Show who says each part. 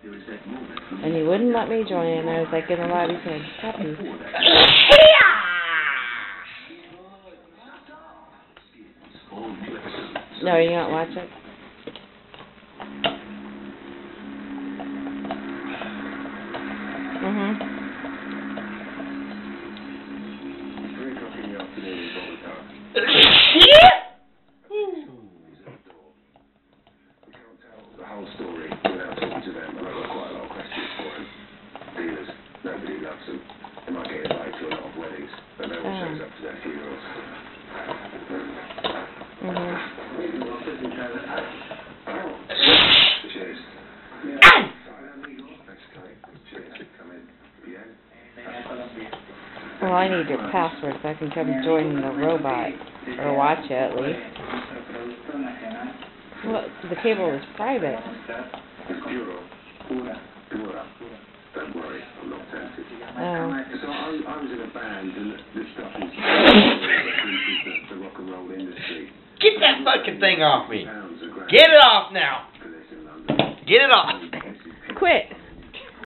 Speaker 1: And he wouldn't let me join, and I was like in the lobby saying, "Happy." No, you don't watch it? Mhm.
Speaker 2: 3 o'clock in the afternoon in Bogota. We can't tell the whole story without talking to them, and I've got quite a lot of questions for him. Dealers, nobody loves them. They might get invited to a lot of weddings, but no one shows up to their funerals. Cheers.
Speaker 1: Well, I need your password so I can come join the robot, or watch it at least. Well, the cable is private.
Speaker 2: Don't worry, I'm not tempted.
Speaker 1: Oh.
Speaker 2: So I was in a band, and this stuff is the rock and roll industry.
Speaker 3: Get that fucking thing off me. Get it off now. Get it off.
Speaker 1: Quit.